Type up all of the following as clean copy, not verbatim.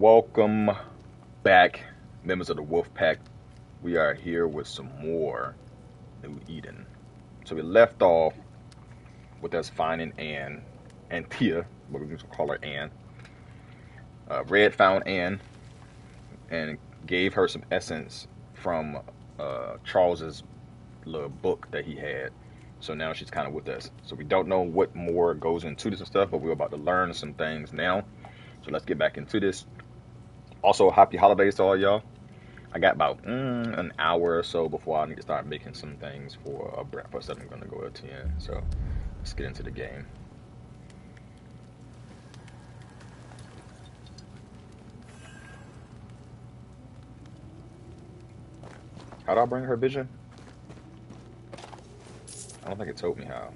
Welcome back, members of the Wolf Pack. We are here with some more New Eden. So we left off with us finding Anne and Tia, but we're going to call her Anne. Red found Anne and gave her some essence from Charles's little book that he had. So now she's kind of with us. So we don't know what more goes into this and stuff, but we're about to learn some things now. So let's get back into this. Also, happy holidays to all y'all. I got about an hour or so before I need to start making some things for breakfast that I'm going to go attend. So let's get into the game. How do I bring her vision? I don't think it told me how.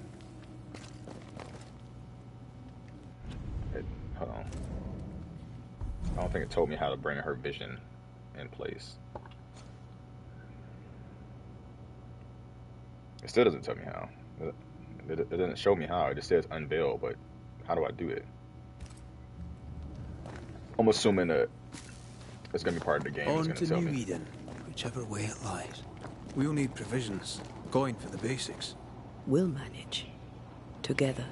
Hold on. I don't think it told me how to bring her vision in place. It still doesn't tell me how. It doesn't show me how. It just says unveil, but how do I do it? I'm assuming that it's going to be part of the game. On to New Eden, whichever way it lies. We'll need provisions, going for the basics. We'll manage. Together.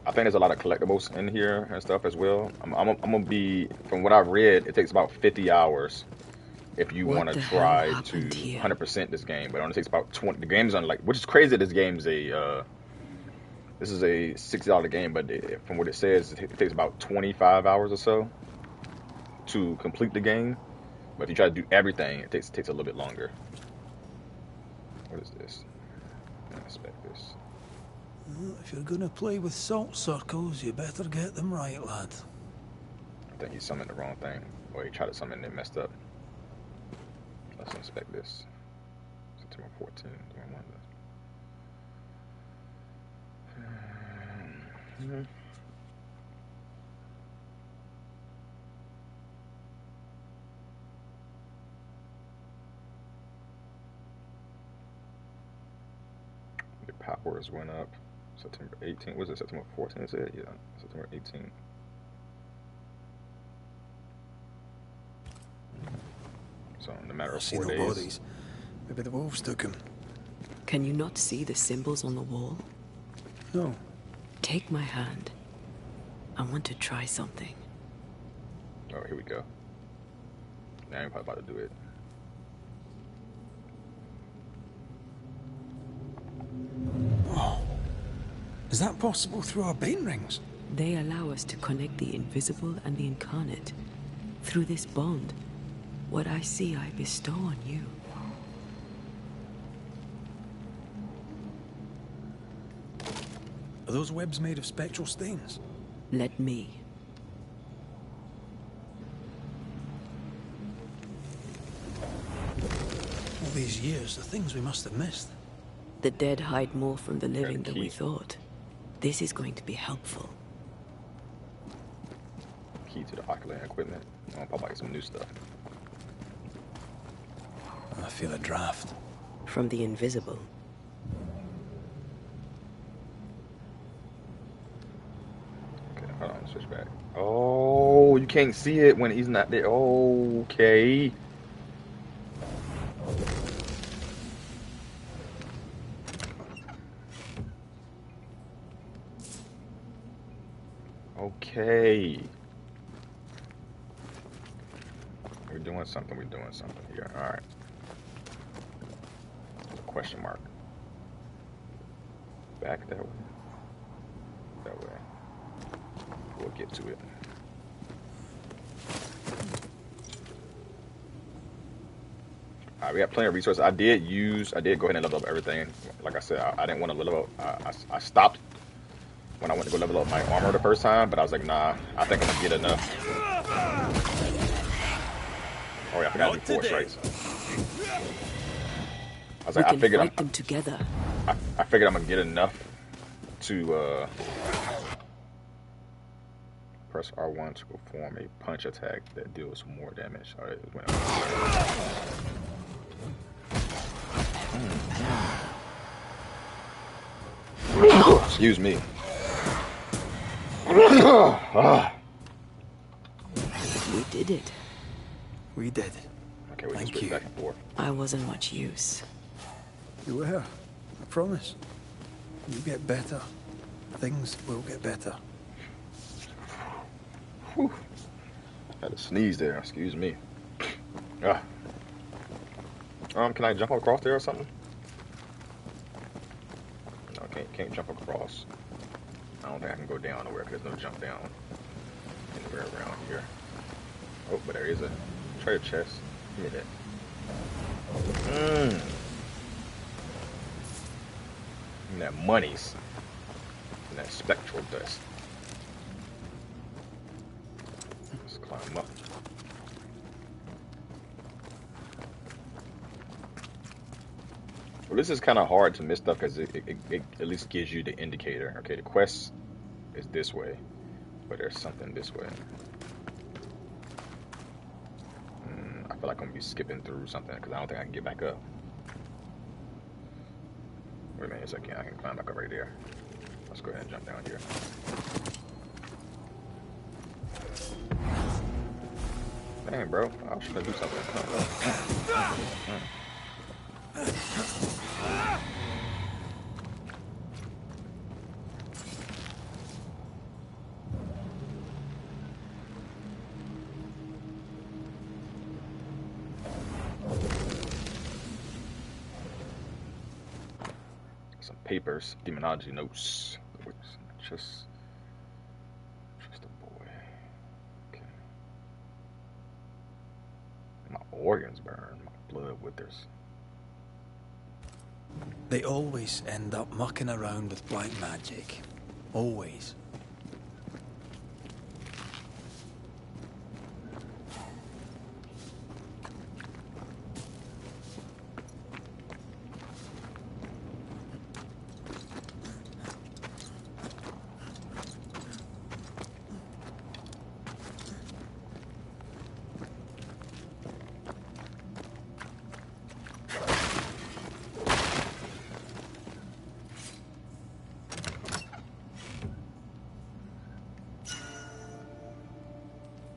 I think there's a lot of collectibles in here and stuff as well. I'm gonna be, from what I've read, it takes about 50 hours if you want to try to 100% this game, but it only takes about 20. The game's on, like, which is crazy. This game's this is a $60 game, but from what it says, it takes about 25 hours or so to complete the game. But if you try to do everything, it takes a little bit longer. What is this? I expect this. Well, if you're gonna play with salt circles, you better get them right, lad. I think he summoned the wrong thing. Or he tried to summon and it messed up. Let's inspect this. September 14th. The powers went up. September 18th. Was it September 14th? Is it? Yeah, September 18th. So in a matter of 4 days. Bodies. Maybe the wolves took him. Can you not see the symbols on the wall? No. Take my hand. I want to try something. Oh, here we go. Now I'm probably about to do it. Oh. Is that possible through our bane rings? They allow us to connect the invisible and the incarnate. Through this bond, what I see I bestow on you. Are those webs made of spectral stains? Let me. All these years, the things we must have missed. The dead hide more from the living than we thought. This is going to be helpful. Key to the ocular equipment. I'll probably get some new stuff. I feel a draft. From the invisible. Okay, hold on, switch back. Oh, you can't see it when he's not there. Oh, okay. Okay. We're doing something here. Alright. Question mark. Back that way. That way. We'll get to it. Alright, we got plenty of resources. I did go ahead and level up everything. Like I said, I didn't want to level up. I stopped when I went to go level up my armor the first time, but I was like, nah, I think I'm gonna get enough. Oh yeah, I forgot to do 4 strikes. I was like, I figured them together. I figured I'm gonna get enough to press R1 to perform a punch attack that deals more damage. All right, it went up. Excuse me. We did it. We did. Okay, we can Thank switch you. back and forth. I wasn't much use. You were. I promise. You get better. Things will get better. Whew. Had to sneeze there. Excuse me. Ah. Can I jump across there or something? No, can't jump across. I don't think I can go down nowhere because there's no jump down anywhere around here. Oh, but there is a treasure chest. Give me that. And that monies. And that spectral dust. Let's climb up. Well, this is kind of hard to miss stuff because it at least gives you the indicator. Okay, the quest is this way, but there's something this way. I feel like I'm gonna be skipping through something because I don't think I can get back up. Wait a minute, yes I can. I can climb back up right there. Let's go ahead and jump down here. Dang, bro, I was trying to do something. Some papers, demonology notes. Just a boy. Okay. My organs burn. My blood withers. They always end up mucking around with black magic. Always.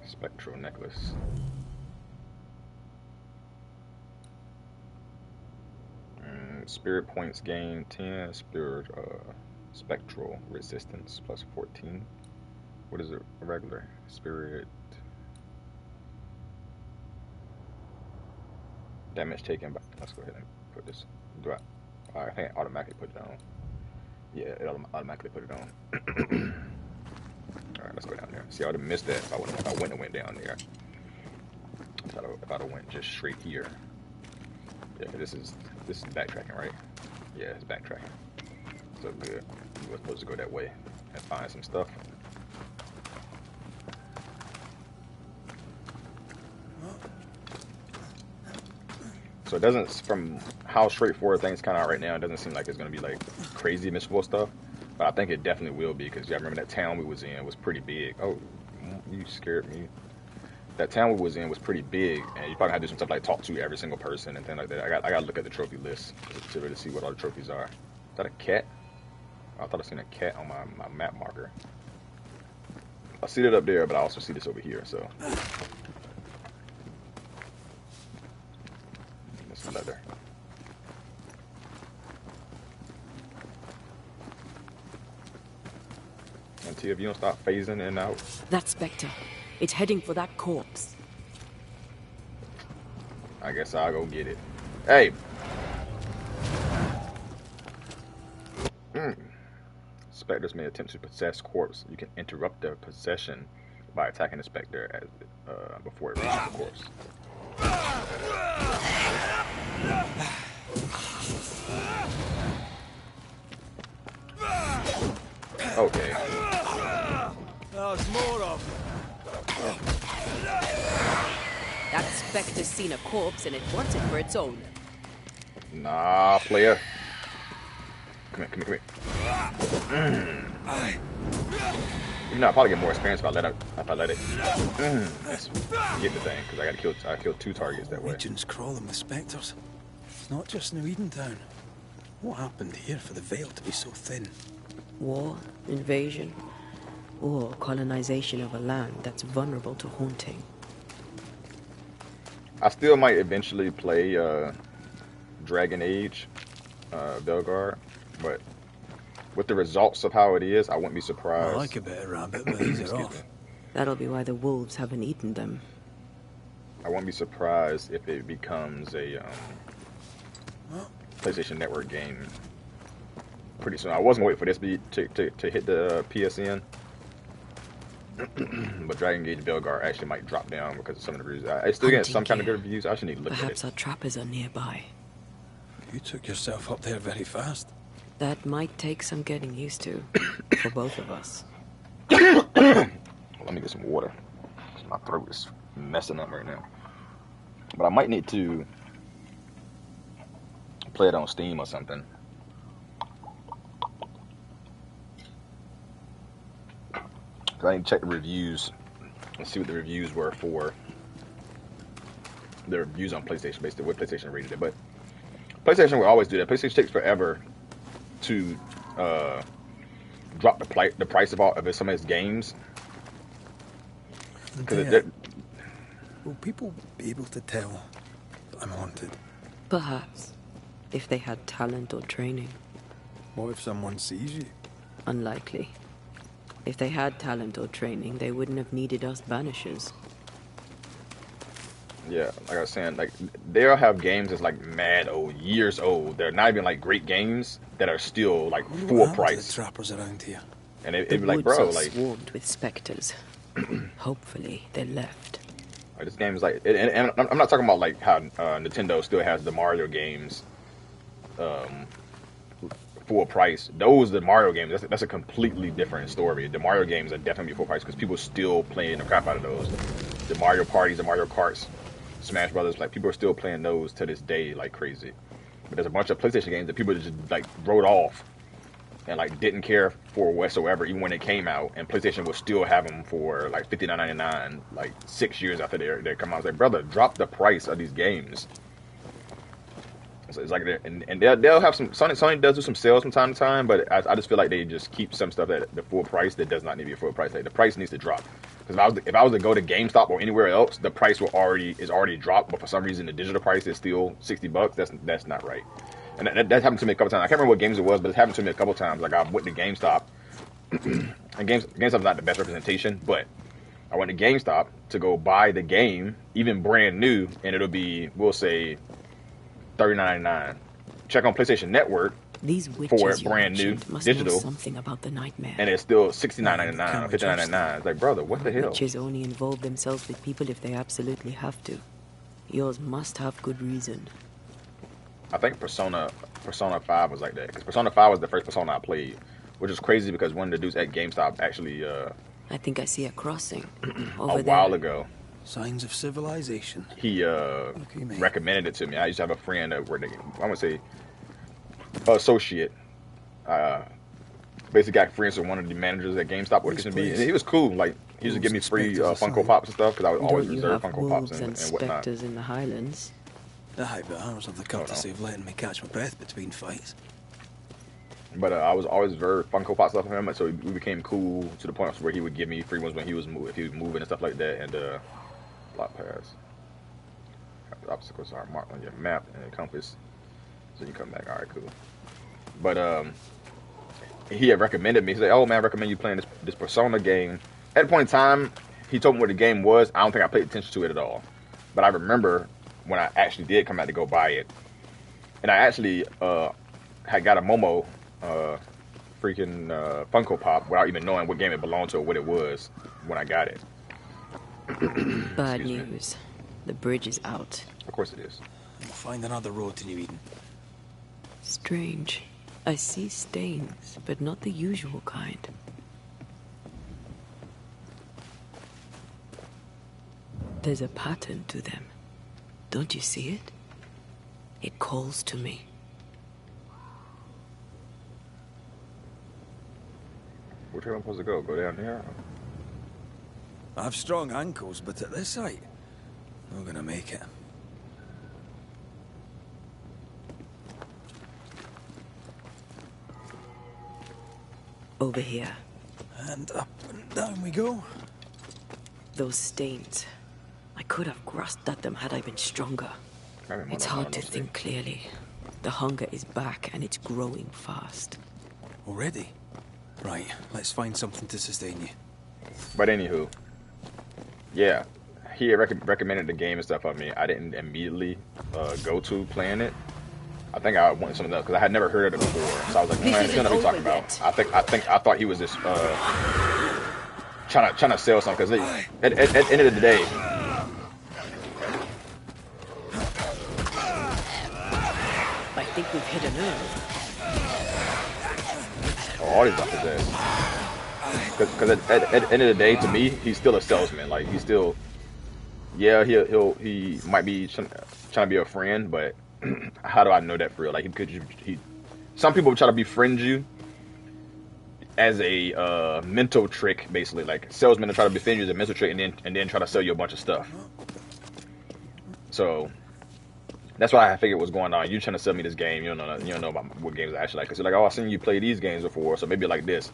Spectral necklace. Spirit points gain 10. Spectral resistance plus 14. What is it? Regular spirit damage taken by. Let's go ahead and put this. I think I automatically put it on. Yeah, it automatically put it on. Alright, let's go down there. See, I would have missed that if I wouldn't have went down there. If I'd have went just straight here. Yeah, this is backtracking, right? Yeah, it's backtracking. So good. We were supposed to go that way and find some stuff. So it doesn't, from how straightforward things kind of are right now, it doesn't seem like it's going to be like crazy mystical stuff. But I think it definitely will be because, yeah, I remember that town we was in was pretty big. Oh, you scared me. That town we was in was pretty big, and you probably had to do some stuff like talk to every single person and things like that. I got to look at the trophy list to really see what all the trophies are. Is that a cat? I thought I seen a cat on my map marker. I see it up there, but I also see this over here, so. That's leather. Until if you don't stop phasing in and out. That specter. It's heading for that corpse. I guess I'll go get it. Hey! Specters may attempt to possess corpse. You can interrupt their possession by attacking the specter as, before it reaches the corpse. Okay. There's more of That specter's seen a corpse and it wants it for its own. Nah, player. Come here. You know, I'll probably get more experience if I let it. Let's get the thing, because I killed 2 targets that way. regions crawling with spectres. It's not just New Edentown. What happened here for the veil to be so thin? War, invasion, or colonization of a land that's vulnerable to haunting. I still might eventually play Dragon Age, Belgard, but with the results of how it is, I wouldn't be I surprised. like a bit of rabbit, but these are Excuse me. off. That'll be why the wolves haven't eaten them. I won't be surprised if it becomes a Well, PlayStation Network game pretty soon. I wasn't waiting for this to hit the PSN, but Dragon Age Belgard actually might drop down because of some of the reviews. I still get Hunting some kind of gear. good reviews. I actually need to look at Perhaps it. our trappers are nearby. you took yourself up there very fast. That might take some getting used to, for both of us. Let me get some water. My throat is messing up right now. But I might need to play it on Steam or something. Cause I need to check the reviews and see what the reviews were for the reviews on PlayStation, basically what PlayStation rated it. But PlayStation will always do that. PlayStation takes forever to drop the price of some of its games. Because will people be able to tell that I'm haunted? Perhaps, if they had talent or training. What if someone sees you? Unlikely. If they had talent or training, they wouldn't have needed us Banishers. yeah, like I was saying, like they'll have games that's like mad old, years old. They're not even like great games that are still like What full happened to price. the trappers around here? And it'd The be like, woods bro, are like swarmed with specters. Hopefully, they left. this game is like, and I'm not talking about like how Nintendo still has the Mario games, full price. Those the Mario games. That's a completely different story. The Mario games are definitely full price because people still playing the crap out of those. The Mario parties, the Mario Karts, Smash Brothers, like people are still playing those to this day like crazy. But there's a bunch of PlayStation games that people just like wrote off and like didn't care for whatsoever, even when it came out. And PlayStation will still have them for like $59.99, like 6 years after they come out. It's like, brother, drop the price of these games. So it's like, and they'll have some. Sony does do some sales from time to time, but I just feel like they just keep some stuff at the full price that does not need to be a full price. Like the price needs to drop. Because if I was to go to GameStop or anywhere else, the price is already dropped, but for some reason the digital price is still $60. That's not right. And that happened to me a couple times. I can't remember what games it was, but it happened to me a couple times. Like I went to GameStop, and GameStop's not the best representation, but I went to GameStop to go buy the game, even brand new, and it'll be, we'll say, $39.99. Check on PlayStation Network, These for witches it you brand new, mentioned must digital, know something about the nightmare. and it's still $69.99 Can or we trust $59.99. It's like, brother, what the hell? Witches only involve themselves with people if they absolutely have to. Yours must have good reason. I think Persona 5 was like that, because Persona 5 was the first Persona I played, which is crazy because one of the dudes at GameStop actually I think I see a crossing a over while there. ago Signs of civilization. he Okay, mate. recommended it to me. I used to have a friend that worked, I would say associate, basically got friends with one of the managers at GameStop, what it should be, and he was cool. Like he used to give me free Funko Pops and stuff because I would always Don't you reserve have Funko Pops wolves and and whatnot. specters in the Highlands? Aye, but ours have the courtesy of letting me catch my breath between fights. But I was always very Funko Pop stuff from him, and so we became cool to the point where he would give me free ones when he was if he was moving and stuff like that. And block paths, the obstacles are marked on your map and a compass, so you come back. All right, cool. But he had recommended me. He said, "Oh man, I recommend you playing this Persona game." At a point in time, he told me what the game was. I don't think I paid attention to it at all. But I remember when I actually did come out to go buy it, and I actually had got a Momo freaking Funko Pop without even knowing what game it belonged to or what it was when I got it. Bad Excuse me. news. The bridge is out. Of course it is. We'll find another road to New Eden. Strange. I see stains, but not the usual kind. There's a pattern to them. Don't you see it? It calls to me. Which way am I supposed to go? Go down there? I have strong ankles, but at this height, not gonna make it. Over here. And up and down we go. Those stains. I could have grasped at them had I been stronger. Maybe It's hard to think clearly. The hunger is back and it's growing fast. Already? Right, let's find something to sustain you. But anywho, yeah, he recommended the game and stuff on me. I didn't immediately go to playing it. I think I wanted something else because I had never heard of it before. So I was like, man, it's gonna be talking about. I thought he was just trying to sell something because at the end of the day. I think we've hit a nerve. Oh, all these off his ass. Because at the end of the day, to me, he's still a salesman. Like he's still, yeah, he might be trying to be a friend, but how do I know that for real? Like some people try to befriend you as a mental trick, basically. Like salesmen try to befriend you as a mental trick, and then try to sell you a bunch of stuff. So that's why I figured was going on. You trying to sell me this game? You don't know about what games I actually like. Cause you're like, oh, I've seen you play these games before, so maybe like this.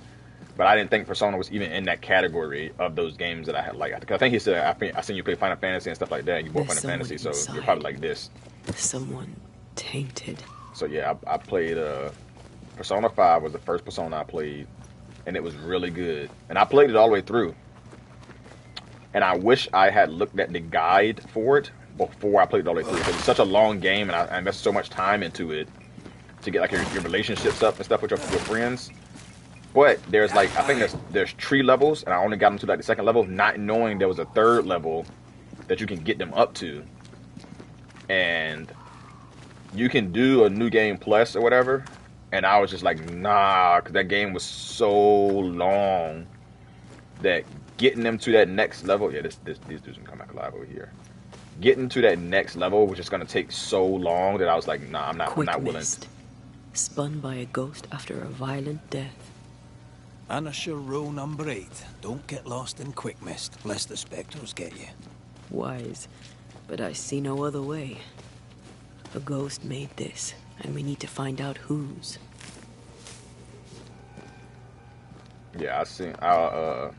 But I didn't think Persona was even in that category of those games that I had like. I think he said I seen you play Final Fantasy and stuff like that. And you bought Final Fantasy, so you're probably like this. Someone tainted. So yeah, I played Persona 5 was the first Persona I played, and it was really good. And I played it all the way through. And I wish I had looked at the guide for it before I played it all the way through. Because it's such a long game, and I invested so much time into it to get like your relationships up and stuff with your friends. But there's like, I think there's 3 levels, and I only got them to like the 2nd level, not knowing there was a 3rd level that you can get them up to. And you can do a new game plus or whatever. And I was just like, nah, because that game was so long that getting them to that next level, yeah, these dudes can come back alive over here. Getting to that next level was just going to take so long that I was like, nah, I'm not willing. Spun by a ghost after a violent death. Banisher row number 8. Don't get lost in quick mist, lest the spectres get you. Wise, but I see no other way. A ghost made this, and we need to find out whose. Yeah, I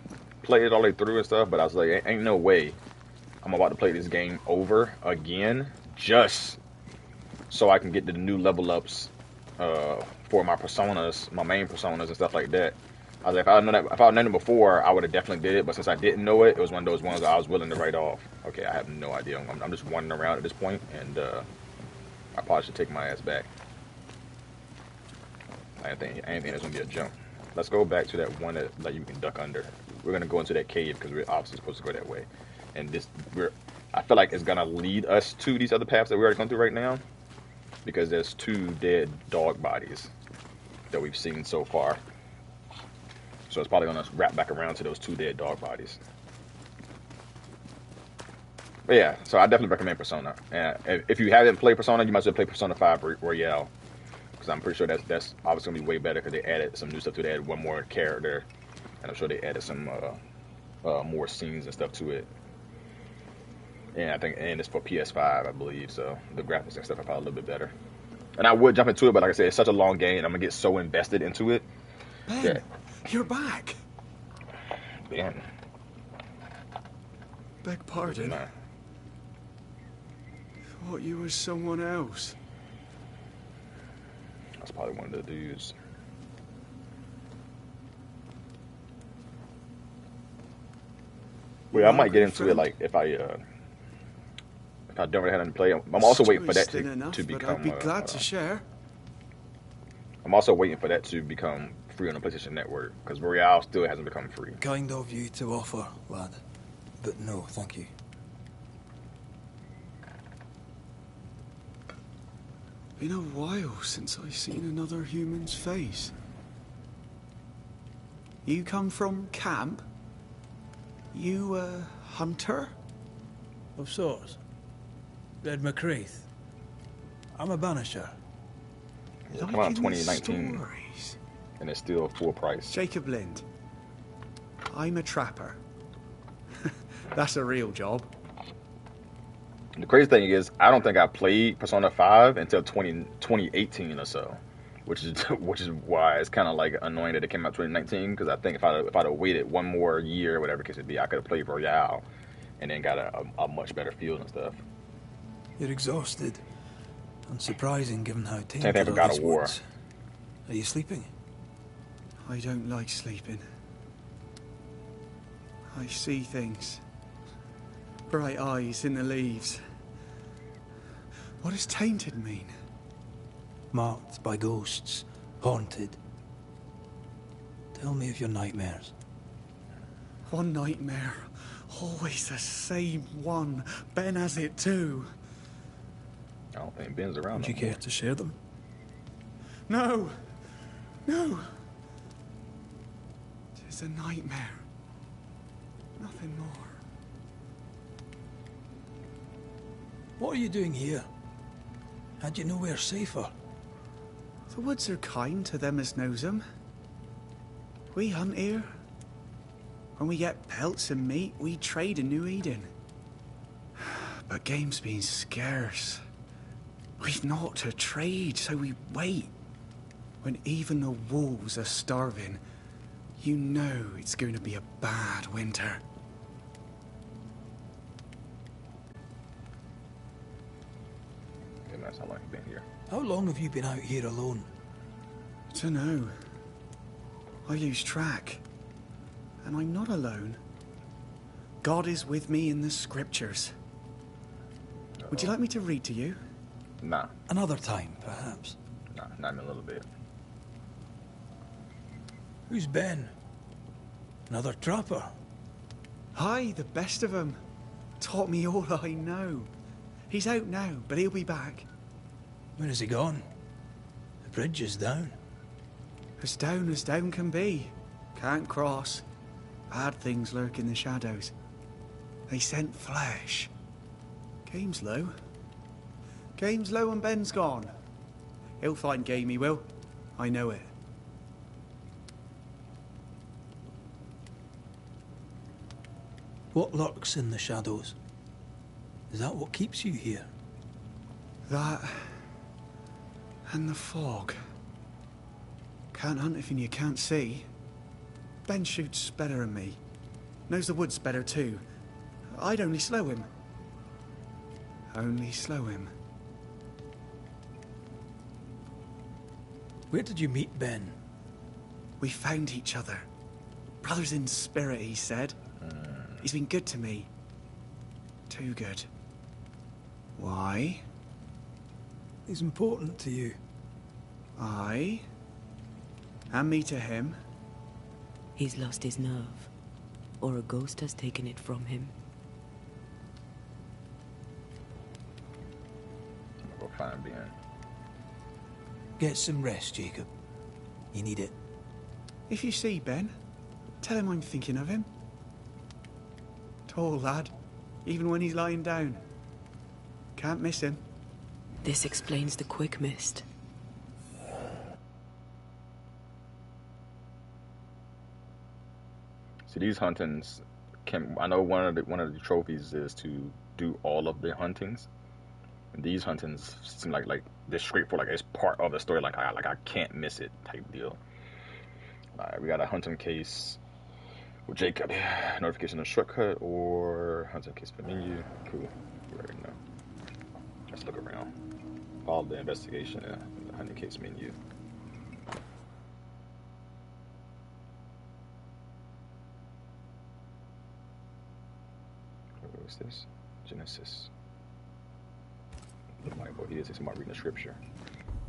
played it all the way through and stuff, but I was like, ain't no way I'm about to play this game over again just so I can get the new level ups for my personas, my main personas and stuff like that. I was like, if I known it before, I would have definitely did it. But since I didn't know it, it was one of those ones that I was willing to write off. Okay, I have no idea. I'm just wandering around at this point, and I probably should take my ass back. I think there's gonna be a jump. Let's go back to that one that like you can duck under. We're gonna go into that cave because we're obviously supposed to go that way. And I feel like it's gonna lead us to these other paths that we already gone through right now, because there's 2 dead dog bodies that we've seen so far. So it's probably gonna wrap back around to those 2 dead dog bodies. But yeah, so I definitely recommend Persona. And if you haven't played Persona, you might as well play Persona 5 Royale, because I'm pretty sure that's obviously gonna be way better because they added some new stuff to it. They added one more character, and I'm sure they added some more scenes and stuff to it. And I think it's for PS5, I believe. So the graphics and stuff are probably a little bit better. And I would jump into it, but like I said, it's such a long game, and I'm gonna get so invested into it. Ben, you're back. Ben. Beg pardon. Nah. Thought you were someone else. That's probably one of the dudes. Well, I might get into it like if I don't really have nothing to play. I'm also waiting for that to become. I'd be glad to share. I'm also waiting for that to become free on the PlayStation Network, because Royale still hasn't become free. Kind of you to offer, lad. But no, thank you. Been a while since I've seen another human's face. You come from camp? You a hunter? Of sorts. Red McCraith. I'm a banisher. It came out in Liking the 2019, stories. and it's still full price. Jacob Lind. I'm a trapper. That's a real job. The crazy thing is, I don't think I played Persona 5 until 2018 or so, which is why it's kind of like annoying that it came out 2019. Because I think if I'd have waited one more year, or whatever the case would be, I could have played Royale and then got a much better feel and stuff. You're exhausted. Unsurprising given how Same thing tainted for all God these of War. woods. Are you sleeping? I don't like sleeping. I see things. Bright eyes in the leaves. What does tainted mean? Marked by ghosts. Haunted. Tell me of your nightmares. One nightmare. Always the same one. Ben has it too. I don't think Ben's around. Would you no care more. to share them? No! No! Tis a nightmare. Nothing more. What are you doing here? Had you nowhere safer? The woods are kind to them as knows 'em. We hunt here. When we get pelts and meat, we trade in New Eden. But game's been scarce. We've naught to trade, so we wait. When even the wolves are starving, you know it's going to be a bad winter. Okay, that's how long you've been here. How long have you been out here alone? Dunno. I lose track. And I'm not alone. God is with me in the scriptures. Would you like me to read to you? Nah, Another time, perhaps. not in a little bit. Who's Ben? Another trapper? Aye, the best of 'em. Taught me all I know. He's out now, but he'll be back. Where has he gone? The bridge is down. As down can be. Can't cross. Bad things lurk in the shadows. They scent flesh. Game's low. Game's low and Ben's gone. He'll find game, he will. I know it. What lurks in the shadows? Is that what keeps you here? That and the fog. Can't hunt if you can't see. Ben shoots better than me. Knows the woods better too. I'd only slow him. Only slow him. Where did you meet Ben? We found each other. Brothers in spirit, he said. He's been good to me. Too good. Why? He's important to you. I? And me to him? He's lost his nerve, or a ghost has taken it from him. I'm gonna go find Ben. Get some rest, Jacob. You need it. If you see Ben, tell him I'm thinking of him. Tall lad, even when he's lying down. Can't miss him. This explains the quick mist. See, these huntings can. I know one of the trophies is to do all of the huntings. And these huntings seem like they're straightforward, like it's part of the story. Like I can't miss it type deal. All right, we got a hunting case with Jacob. Notification of shortcut or hunting case for menu. Cool. We already know. Let's look around. Follow the investigation. The hunting case menu. What was this? Genesis. Look like what he is. He's somebody reading the scripture.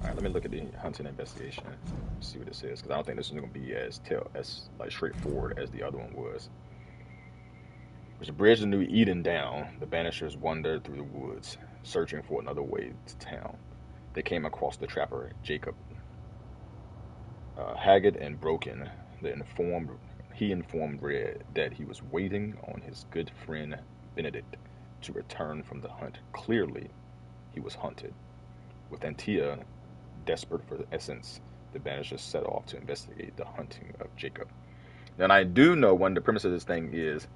All right, let me look at the hunting investigation. See what it says, because I don't think this is going to be as like straightforward as the other one was. With the bridge of New Eden down, the Banishers wandered through the woods, searching for another way to town. They came across the trapper Jacob. Haggard and broken, he informed Red that he was waiting on his good friend Benedict to return from the hunt. Clearly, he was hunted. With Antia desperate for the essence, the Banishers set off to investigate the hunting of Jacob. And I do know one of the premises of this thing is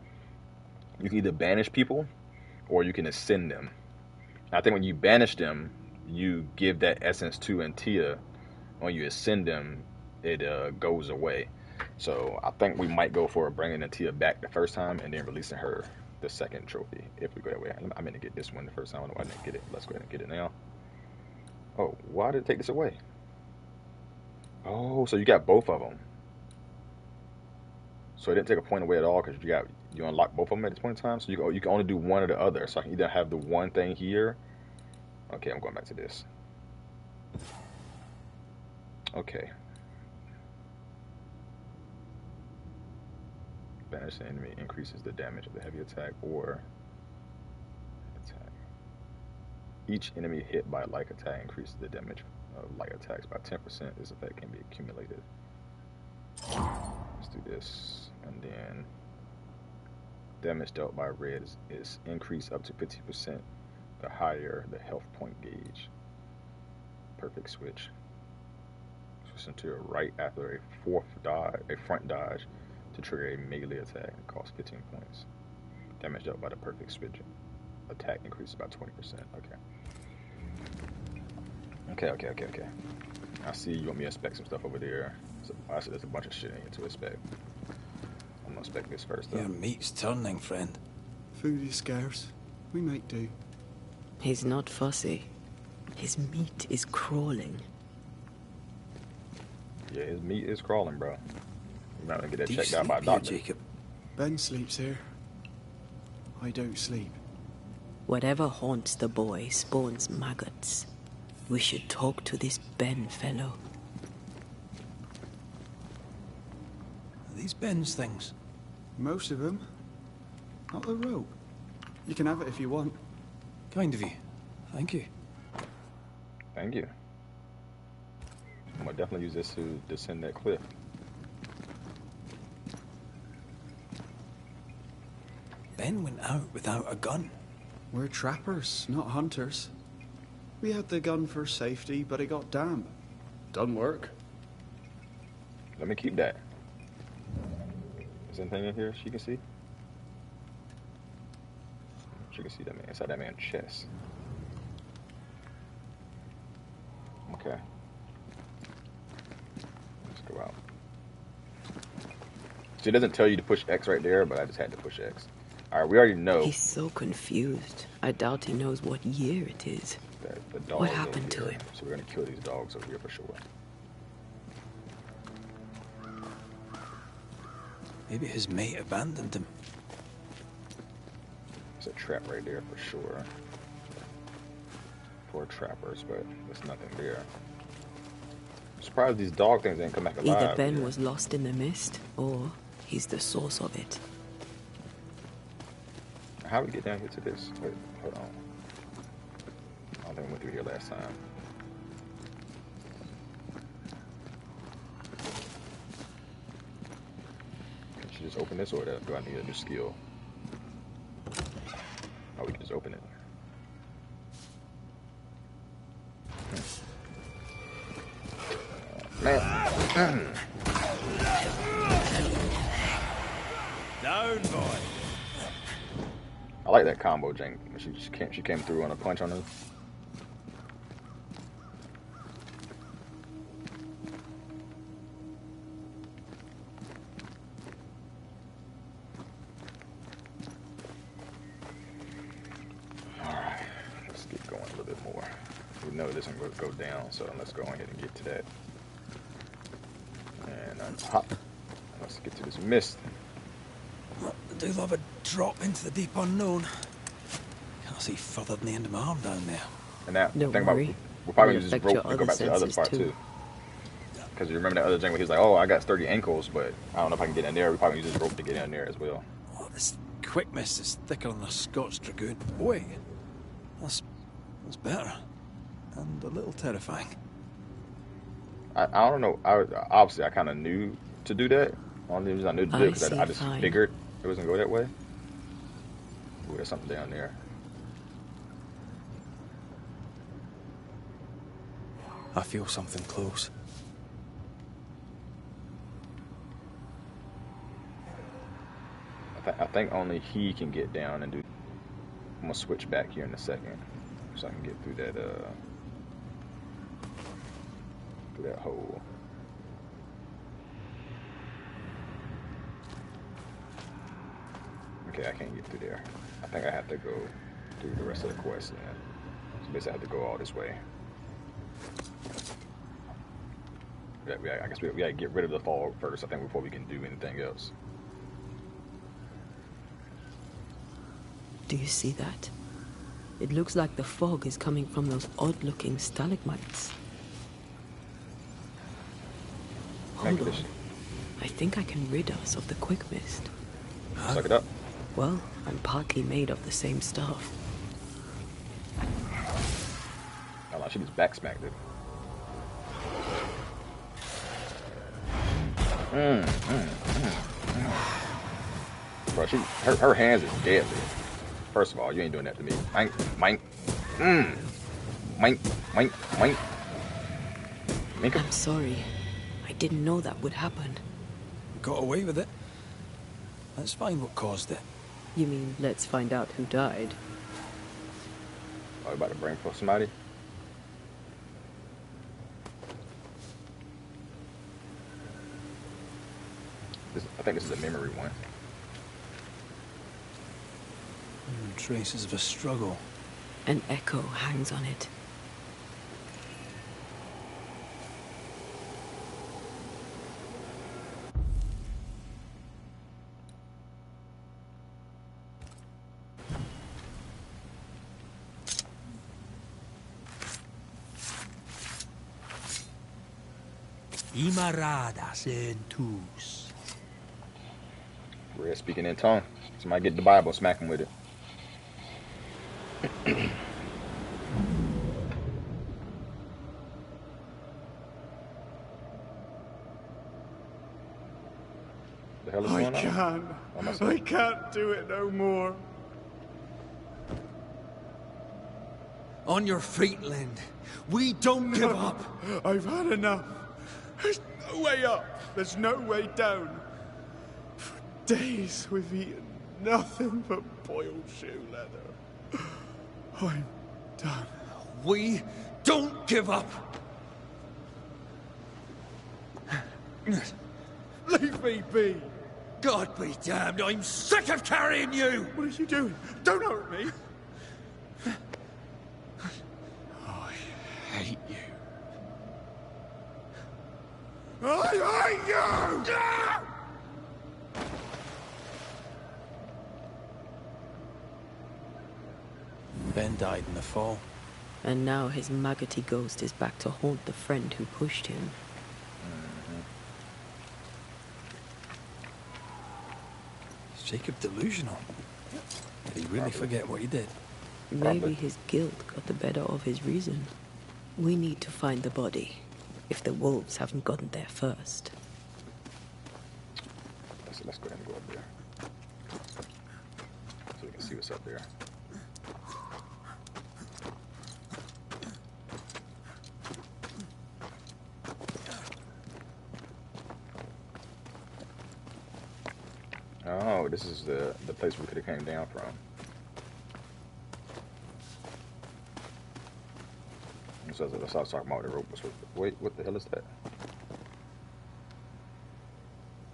you can either banish people or you can ascend them. And I think when you banish them, you give that essence to Antia. When you ascend them, it goes away. So I think we might go for bringing Antia back the first time and then releasing her the second trophy if we go that way. I meant to get this one the first time. I don't know why I didn't get it. Let's go ahead and get it now. Oh, why did it take this away? Oh, so you got both of them. So it didn't take a point away at all because you unlock both of them at this point in time. So you can only do one or the other. So I can either have the one thing here. Okay, I'm going back to this. Okay. Banish the enemy increases the damage of the heavy attack or attack. Each enemy hit by a light attack increases the damage of light attacks by 10%. This effect can be accumulated. Let's do this. And then damage dealt by red is increased up to 50% the higher the health point gauge. Perfect switch. Switch into your right after a front dodge to trigger a melee attack and cost 15 points. Damage dealt by the perfect switch. Attack increases by 20%. Okay. I see you want me to inspect some stuff over there. So I see there's a bunch of shit in here to inspect. I'm gonna inspect this first though. Your meat's turning, friend. Food is scarce. We might do. He's not fussy. His meat is crawling. Yeah, his meat is crawling, bro. You might want to get that Do you checked out by a sleep here, doctor. Jacob? Ben sleeps here. I don't sleep. Whatever haunts the boy spawns maggots. We should talk to this Ben fellow. Are these Ben's things? Most of them. Not the rope. You can have it if you want. Kind of you. Thank you. Thank you. I'm gonna definitely use this to descend that cliff. Ben went out without a gun. We're trappers, not hunters. We had the gun for safety, but it got damp. Done work. Let me keep that. Is anything in here she can see? She can see that man inside that man's chest. Okay. Let's go out. See, it doesn't tell you to push X right there, but I just had to push X. Alright, we already know He's so confused. I doubt he knows what year it is. that the dogs What over happened to here. him? So we're gonna kill these dogs over here for sure. Maybe his mate abandoned him. There's a trap right there for sure. For trappers, but there's nothing there. I'm surprised these dog things didn't come back alive. Either Ben here. was lost in the mist, or he's the source of it. How do we get down here to this? Wait, hold on. I don't think we went through here last time. Can you just open this, or do I need a new skill? Oh, we can just open it. Man. Down, boy. I like that combo, Jane. She came through on a punch on him. Alright, let's get going a little bit more. We know this isn't going to go down, so let's go ahead and get to that. And hop. Let's get to this mist. I do love a drop into the deep unknown. Can't see further than the end of my arm down there. And now, Don't think about worry. we're probably It'll going to just affect rope your and go other back to the other senses part too. too. Because you remember that other thing where he's like, oh, I got 30 ankles, but I don't know if I can get in there. We probably use this rope to get in there as well. Oh, this quickness is thicker than a Scots Dragoon. Wait, that's better. And a little terrifying. I don't know. Obviously, I kind of knew to do that. Only reason I knew to do it because I just fine. figured it was going to go that way. Ooh, there's something down there. I feel something close. I think only he can get down and do. I'm gonna switch back here in a second, so I can get through that hole. Okay, Okay, I can't get through there. I think I have to go through the rest of the quest then. So basically I have to go all this way. I guess we gotta get rid of the fog first, I think, before we can do anything else. Do you see that? It looks like the fog is coming from those odd-looking stalagmites. Hold on. I think I can rid us of the quick mist. Suck it up. Well, I'm partly made of the same stuff. Oh, she just backsmacked it. Bro, her hands is deadly. First of all, you ain't doing that to me. Mink, mink, mink, mink, mink. I'm sorry. I didn't know that would happen. Got away with it. Let's find what caused it. You mean, let's find out who died? Oh, you about to bring for somebody? I think this is a memory one. Traces of a struggle. An echo hangs on it. Imaradas en tus. Red speaking in tongue. Somebody get the Bible, smack him with it. The hell is going on? I can't do it no more. On your feet, Lind. We don't give up. I've had enough. There's no way up. There's no way down. For days we've eaten nothing but boiled shoe leather. I'm done. We don't give up. Leave me be. God be damned, I'm sick of carrying you! What are you doing? Don't hurt me. I hate you. I hate you! Ben died in the fall. And now his maggoty ghost is back to haunt the friend who pushed him. Is Jacob delusional? Did he really forget what he did? Maybe his guilt got the better of his reason. We need to find the body, if the wolves haven't gotten there first. Let's go ahead and go up there. So we can see what's up there. Oh, this is the place we could have came down from. So let's start talking about the rope. Wait, what the hell is that?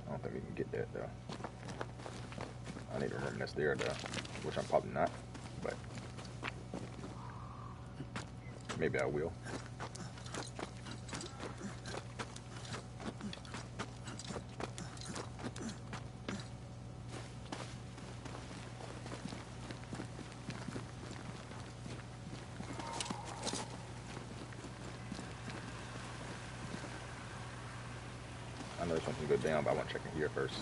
I don't think we can get that though. I need to remember that's there though, which I'm probably not, but maybe I will. I know there's something to go down, but I want to check in here first.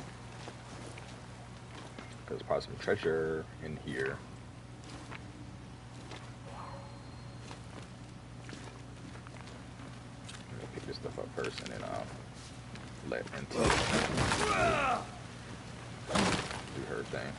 Because there's probably some treasure in here. Let me pick this stuff up first and then I'll let Intel do her thing.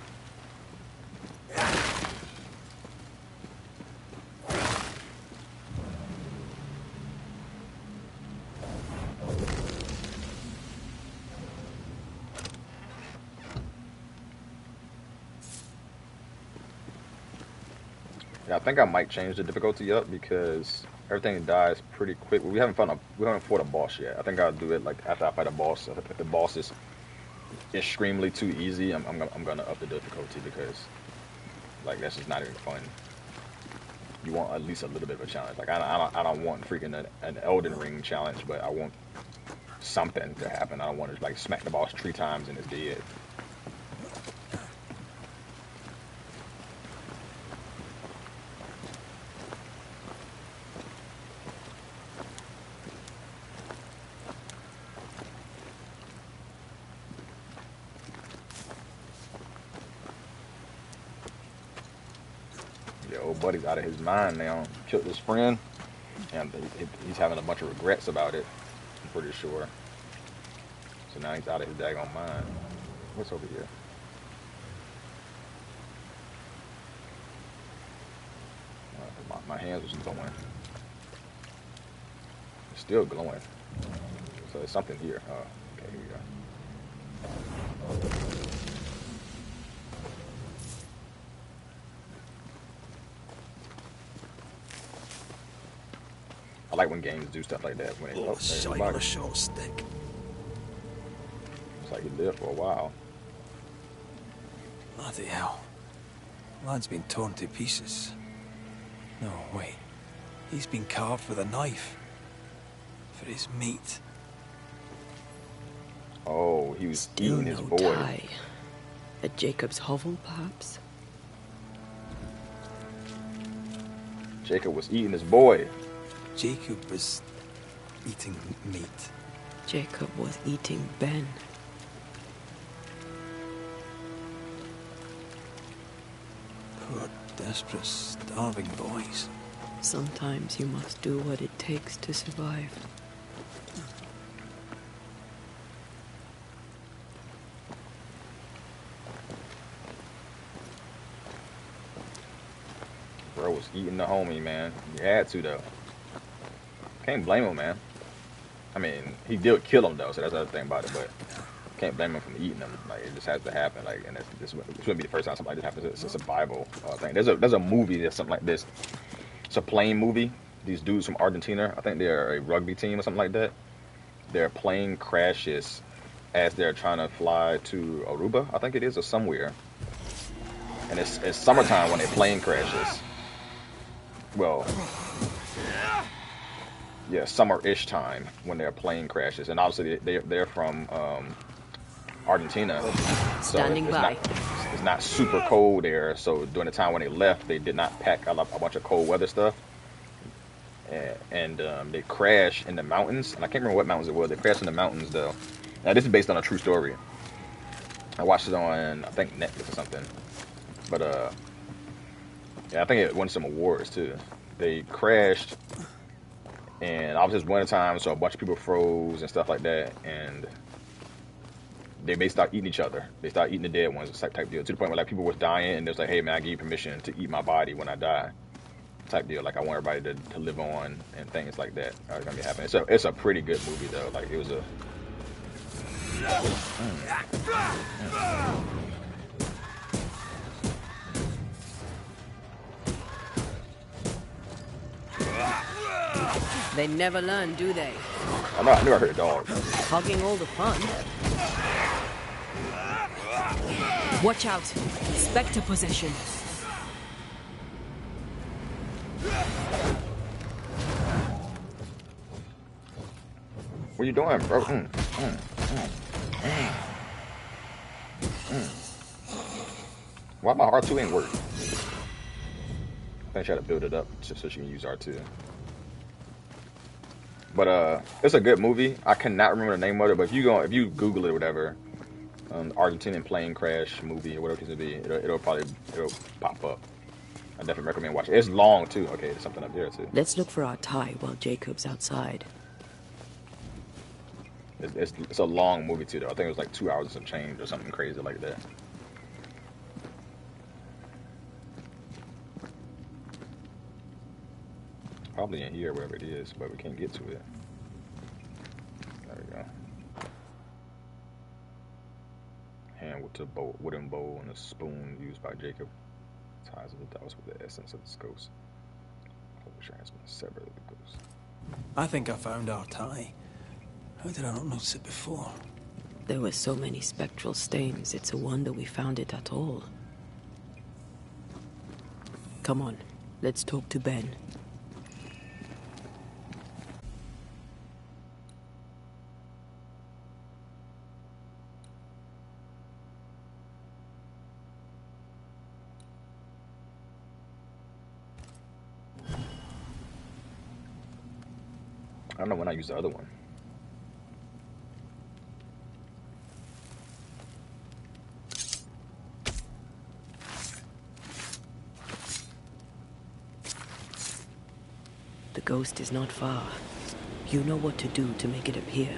Yeah, I think I might change the difficulty up because everything dies pretty quick. We haven't fought a boss yet. I think I'll do it like after I fight a boss. If the boss is extremely too easy, I'm gonna up the difficulty because like that's just not even fun. You want at least a little bit of a challenge. Like I don't want freaking an Elden Ring challenge, but I want something to happen. I don't want to like smack the boss 3 times and it's dead. Yeah, old buddy's out of his mind now. Killed his friend, and he's having a bunch of regrets about it. I'm pretty sure. So now he's out of his daggone mind. What's over here? My hands was glowing. It's still glowing. So there's something here. Oh, okay, here we go. I like when games do stuff like that. When it, Oh, shite on a short stick. It's like he lived for a while. Bloody hell. Lad's been torn to pieces. No, wait. He's been carved with a knife. For his meat. Oh, he was Still eating his no boy. tie. At Jacob's hovel, perhaps? Jacob was eating his boy. Jacob was eating meat. Jacob was eating Ben. Poor, desperate, starving boys. Sometimes you must do what it takes to survive. Bro was eating the homie, man. He had to, though. Can't blame him, man. I mean, he did kill him, though, so that's the other thing about it, but can't blame him for eating him. Like, it just has to happen. Like, and this wouldn't be the first time something like this happens. It's a Bible thing. There's a movie that's something like this. It's a plane movie. These dudes from Argentina, I think they're a rugby team or something like that. Their plane crashes as they're trying to fly to Aruba, I think it is, or somewhere. And it's summertime when their plane crashes. Well, yeah, summer-ish time when their plane crashes. And obviously they're from Argentina. So Standing by. It's not super cold there. So during the time when they left, they did not pack a bunch of cold weather stuff. And they crashed in the mountains. And I can't remember what mountains it was. They crashed in the mountains, though. Now, this is based on a true story. I watched it on, I think, Netflix or something. But, yeah, I think it won some awards, too. They crashed, and obviously it's winter time, so a bunch of people froze and stuff like that. And they start eating each other. They start eating the dead ones, type deal. To the point where, like, people was dying, and they was like, hey, man, I give you permission to eat my body when I die. Type deal. Like, I want everybody to live on and things like that are gonna be happening. So it's a pretty good movie, though. Like, it was a They never learn, do they? I knew I heard a dog. Hogging all the fun. Watch out. Spectre possession. What are you doing, bro? Why my R2 ain't work? I think I try to build it up just so she can use R2. But it's a good movie. I cannot remember the name of it, but if you Google it or whatever, Argentinian plane crash movie or whatever it be, it'll pop up. I definitely recommend watching it. It's long too. Okay, there's something up there too. Let's look for our tie while Jacob's outside. It's a long movie too, though. I think it was like 2 hours and some change or something crazy like that. Probably in here, wherever it is, but we can't get to it. There we go. Hand with the wooden bowl and a spoon used by Jacob. Ties of the douse with the essence of the ghost. Transmit sever the ghost. I think I found our tie. How did I not notice it before? There were so many spectral stains, it's a wonder we found it at all. Come on, let's talk to Ben. I don't know when I used the other one. The ghost is not far. You know what to do to make it appear.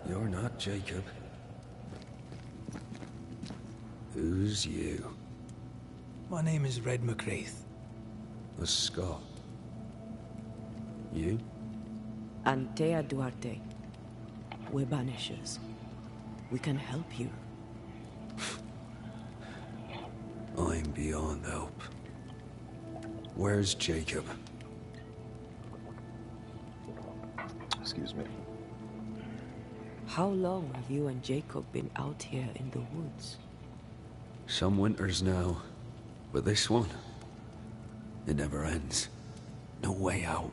You're not Jacob. Who's you? My name is Red McWraith. A Scot. You? Antea Duarte. We're Banishers. We can help you. I'm beyond help. Where's Jacob? Excuse me. How long have you and Jacob been out here in the woods? Some winters now, but this one, it never ends. No way out,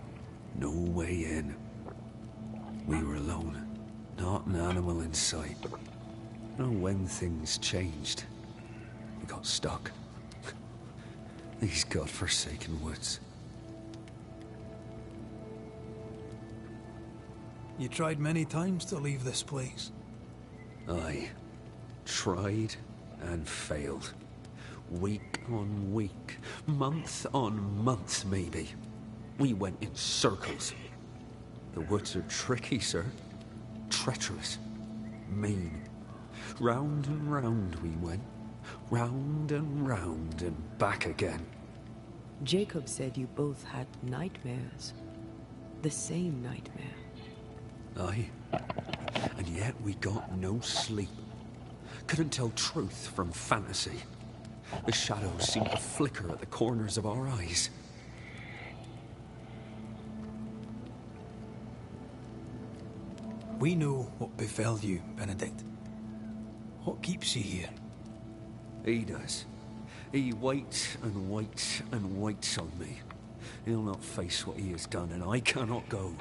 no way in. We were alone, not an animal in sight. You know when things changed, we got stuck. These godforsaken woods. You tried many times to leave this place. I tried and failed. Week on week, month on month maybe. We went in circles. The woods are tricky, sir. Treacherous. Mean. Round and round we went. Round and back again. Jacob said you both had nightmares. The same nightmare. Aye. And yet we got no sleep. Couldn't tell truth from fantasy. The shadows seemed to flicker at the corners of our eyes. We know what befell you, Benedict. What keeps you here? He does. He waits and waits and waits on me. He'll not face what he has done, and I cannot go.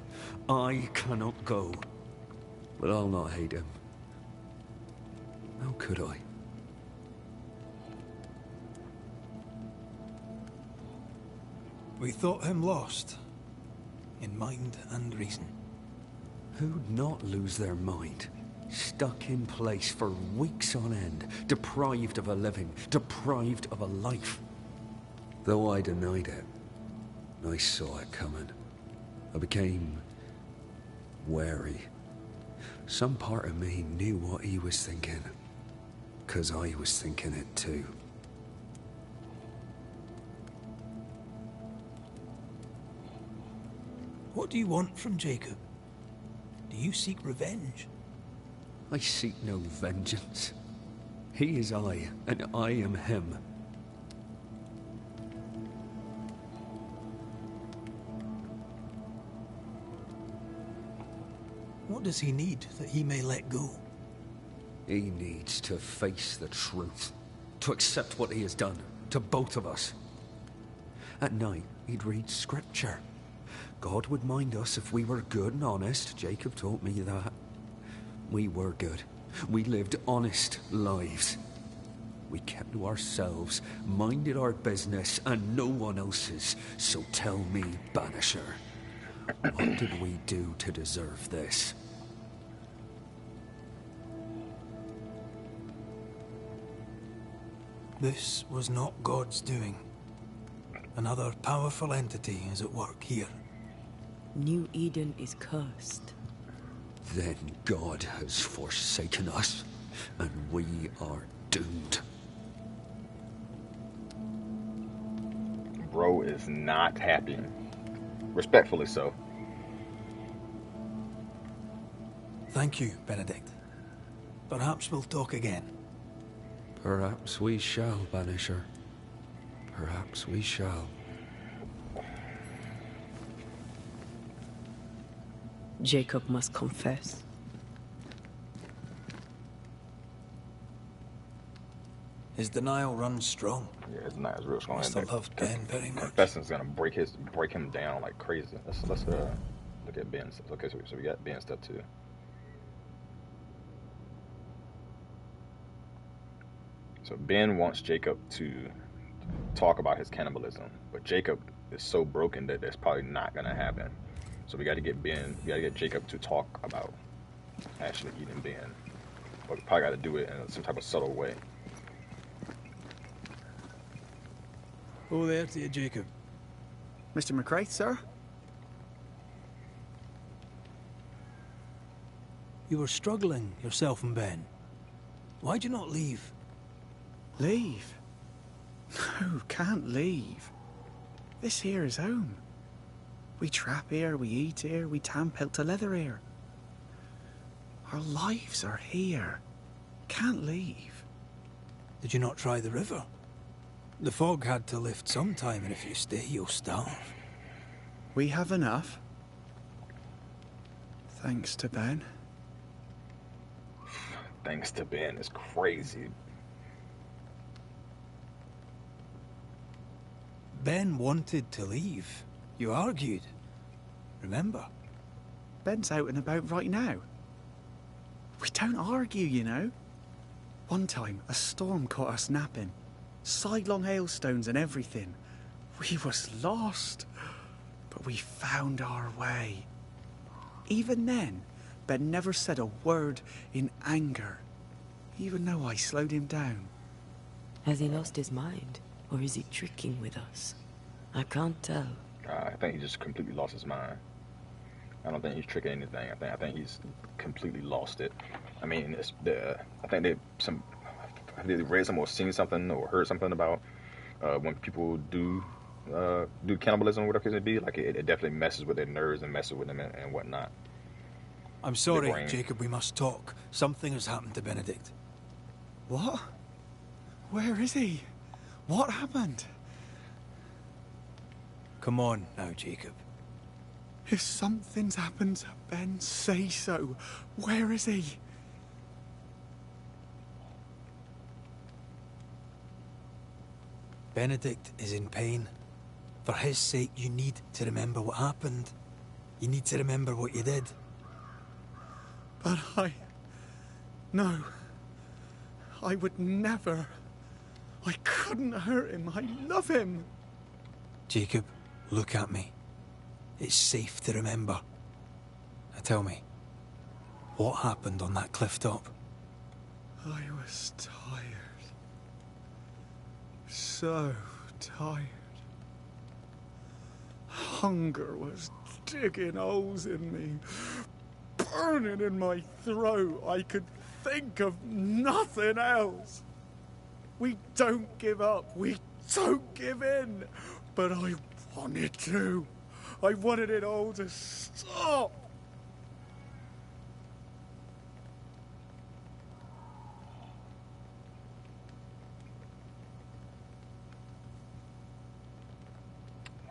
I cannot go. But I'll not hate him. How could I? We thought him lost, in mind and reason. Who'd not lose their mind? Stuck in place for weeks on end, deprived of a living, deprived of a life. Though I denied it, I saw it coming. I became wary. Some part of me knew what he was thinking, 'cause I was thinking it too. What do you want from Jacob? Do you seek revenge? I seek no vengeance. He is I, and I am him. What does he need that he may let go? He needs to face the truth, to accept what he has done, to both of us. At night, he'd read scripture. God would mind us if we were good and honest. Jacob taught me that. We were good. We lived honest lives. We kept to ourselves, minded our business and no one else's. So tell me, Banisher, what did we do to deserve this? This was not God's doing. Another powerful entity is at work here. New Eden is cursed. Then God has forsaken us, and we are doomed. Bro is not happy. Respectfully so. Thank you, Benedict. Perhaps we'll talk again. Perhaps we shall, Banisher. Perhaps we shall. Jacob must confess. His denial runs strong. Yeah, his denial is real strong. Must have loved Ben very much. Confessing's gonna break him down like crazy. Let's look at Ben's. Okay, so we got Ben's stuff too. So Ben wants Jacob to talk about his cannibalism, but Jacob is so broken that that's probably not gonna happen. So we got to get Jacob to talk about actually eating Ben, but we probably got to do it in some type of subtle way. Oh, there to you, Jacob. Mr. McCraith, sir? You were struggling, yourself and Ben. Why'd you not leave? Leave? No, can't leave. This here is home. We trap here, we eat here, we tan pelt to leather here. Our lives are here. Can't leave. Did you not try the river? The fog had to lift sometime, and if you stay, you'll starve. We have enough. Thanks to Ben. Thanks to Ben, it's crazy. Ben wanted to leave. You argued. Remember? Ben's out and about right now. We don't argue, you know. One time, a storm caught us napping. Sidelong hailstones and everything. We was lost. But we found our way. Even then, Ben never said a word in anger. Even though I slowed him down. Has he lost his mind? Or is he tricking with us? I can't tell. I think he just completely lost his mind. I don't think he's tricking anything. I think he's completely lost it. I mean, I think they read something or seen something or heard something about when people do cannibalism, whatever it may be. Like it definitely messes with their nerves and messes with them and whatnot. I'm sorry, Jacob. We must talk. Something has happened to Benedict. What? Where is he? What happened? Come on now, Jacob. If something's happened to Ben, say so. Where is he? Benedict is in pain. For his sake, you need to remember what happened. You need to remember what you did. But No. I would never. I couldn't hurt him. I love him. Jacob, look at me. It's safe to remember. Now tell me, what happened on that cliff top? I was tired. So tired. Hunger was digging holes in me, burning in my throat. I could think of nothing else. We don't give up. We don't give in. But I wanted to. I wanted it all to stop.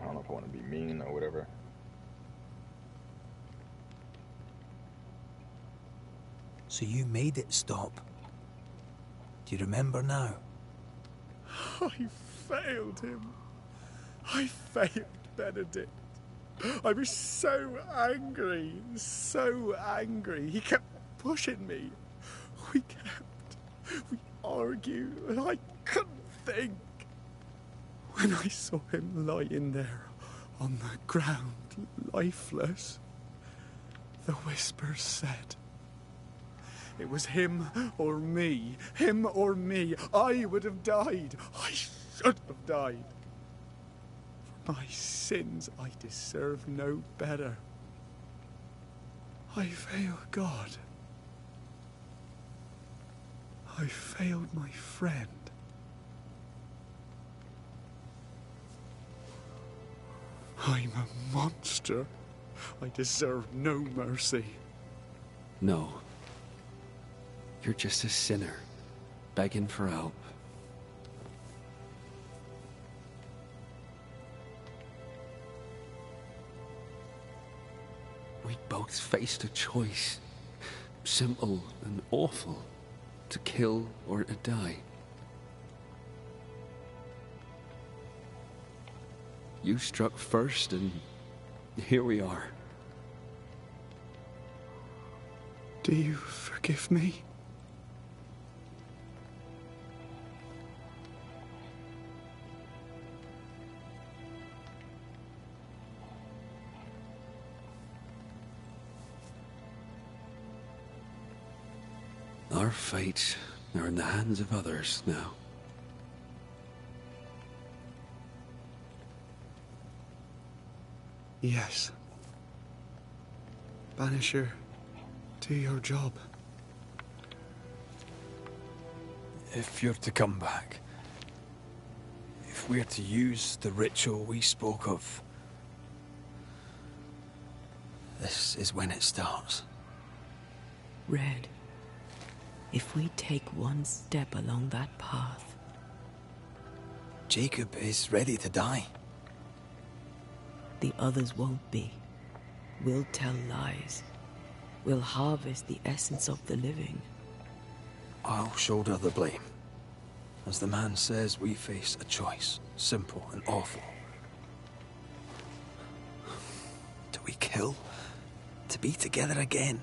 I don't know if I want to be mean or whatever. So you made it stop. Do you remember now? I failed him. I failed Benedict. I was so angry, so angry. He kept pushing me. We argued, and I couldn't think. When I saw him lying there on the ground, lifeless, the whispers said, it was him or me. Him or me. I would have died. I should have died. For my sins, I deserve no better. I failed God. I failed my friend. I'm a monster. I deserve no mercy. No. You're just a sinner, begging for help. We both faced a choice, simple and awful, to kill or to die. You struck first, and here we are. Do you forgive me? Our fates are in the hands of others now. Yes. Banisher, do your job. If you're to come back, if we're to use the ritual we spoke of, this is when it starts. Red, if we take one step along that path... Jacob is ready to die. The others won't be. We'll tell lies. We'll harvest the essence of the living. I'll shoulder the blame. As the man says, we face a choice, simple and awful. Do we kill to be together again?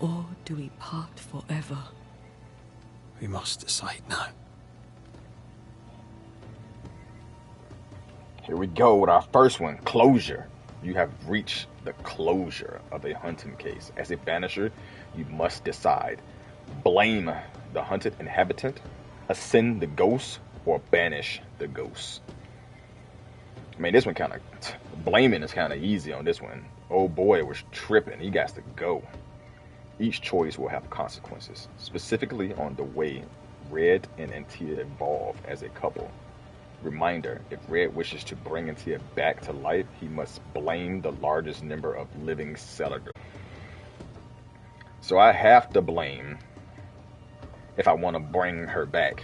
Or do we part forever? We must decide now. Here we go with our first one, closure. You have reached the closure of a hunting case. As a banisher, you must decide. Blame the hunted inhabitant, ascend the ghost, or banish the ghost. I mean, this one kind of, blaming is kind of easy on this one. Oh boy was tripping, he got to go. Each choice will have consequences, specifically on the way Red and Antia evolve as a couple. Reminder, if Red wishes to bring Antia back to life, he must blame the largest number of living cellular. So I have to blame if I want to bring her back.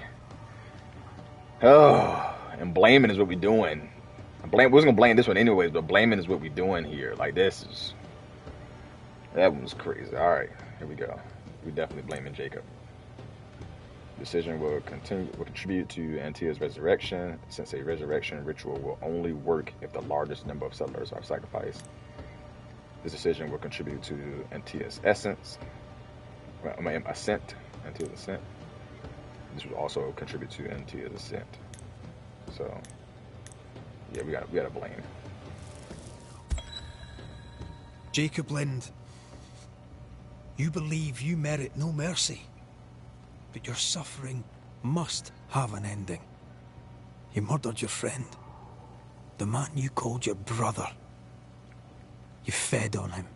Oh, and blaming is what we're doing. We're just going to blame this one anyways, but blaming is what we're doing here. Like, this is... That one was crazy. Alright, here we go. We're definitely blaming Jacob. Decision will contribute to Antia's resurrection, since a resurrection ritual will only work if the largest number of settlers are sacrificed. This decision will contribute to Antia's essence. Ascent. Antia's ascent. This will also contribute to Antia's ascent. So, yeah, we gotta blame. Jacob Lind, you believe you merit no mercy. But your suffering must have an ending. You murdered your friend, the man you called your brother. You fed on him.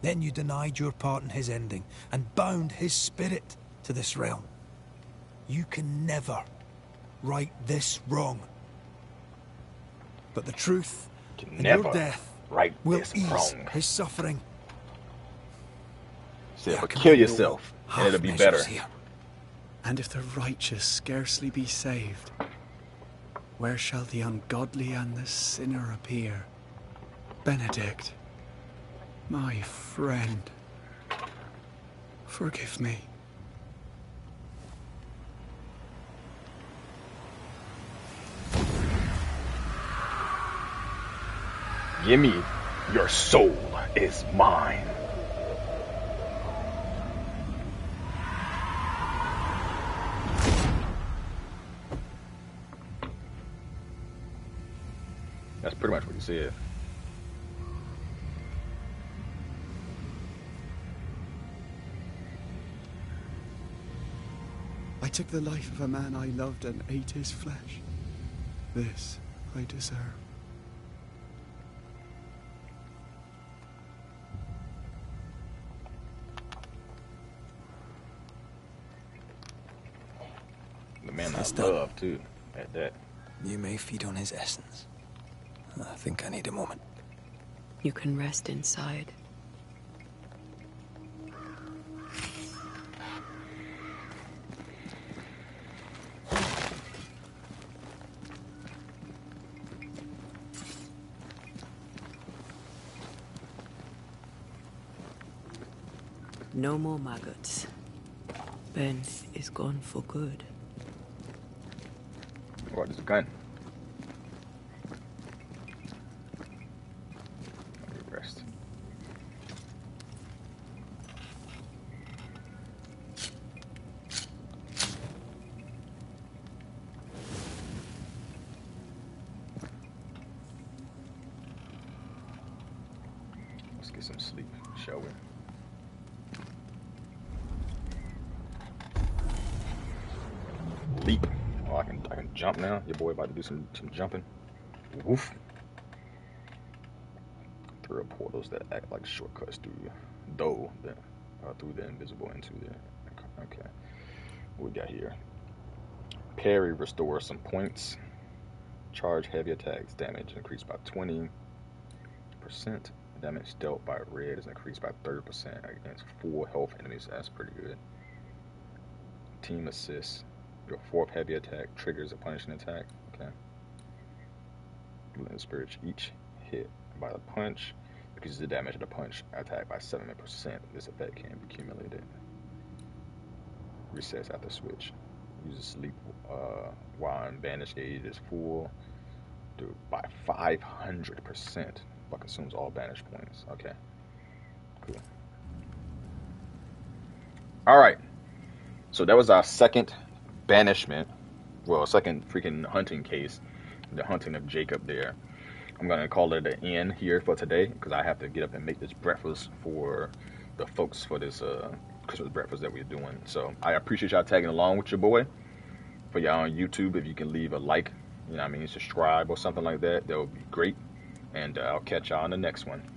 Then you denied your part in his ending and bound his spirit to this realm. You can never right this wrong. But the truth and your death will ease his suffering. So kill yourself and it'll be better. Here. And if the righteous scarcely be saved, where shall the ungodly and the sinner appear? Benedict, my friend, forgive me. Gimme, your soul is mine. That's pretty much what he said. I took the life of a man I loved and ate his flesh. This I deserve. The man I love, too, at that. You may feed on his essence. I think I need a moment. You can rest inside. No more maggots. Ben is gone for good. Oh, there's a gun. Let me rest. Let's get some sleep, shall we? Leap. Oh, I can jump now. Your boy about to do some jumping. Woof. Through portals that act like shortcuts through through the invisible into the. Okay. What we got here? Parry restores some points. Charge heavy attacks damage increased by 20%. Damage dealt by red is increased by 30% against full health enemies. That's pretty good. Team assist. Your fourth heavy attack triggers a punishing attack. Okay. Blend spirits each hit by the punch increases the damage of the punch attack by 7%. This effect can be accumulated. Resets after switch. Uses sleep while in banish gauge is full. By 500%. But consumes all banish points. Okay. Cool. Alright. So that was our second banishment. Well, second freaking hunting case. The hunting of Jacob there. I'm going to call it an end here for today because I have to get up and make this breakfast for the folks for this Christmas breakfast that we're doing. So I appreciate y'all tagging along with your boy. For y'all on YouTube, if you can leave a like, you know what I mean, subscribe or something like that, that would be great. And I'll catch y'all on the next one.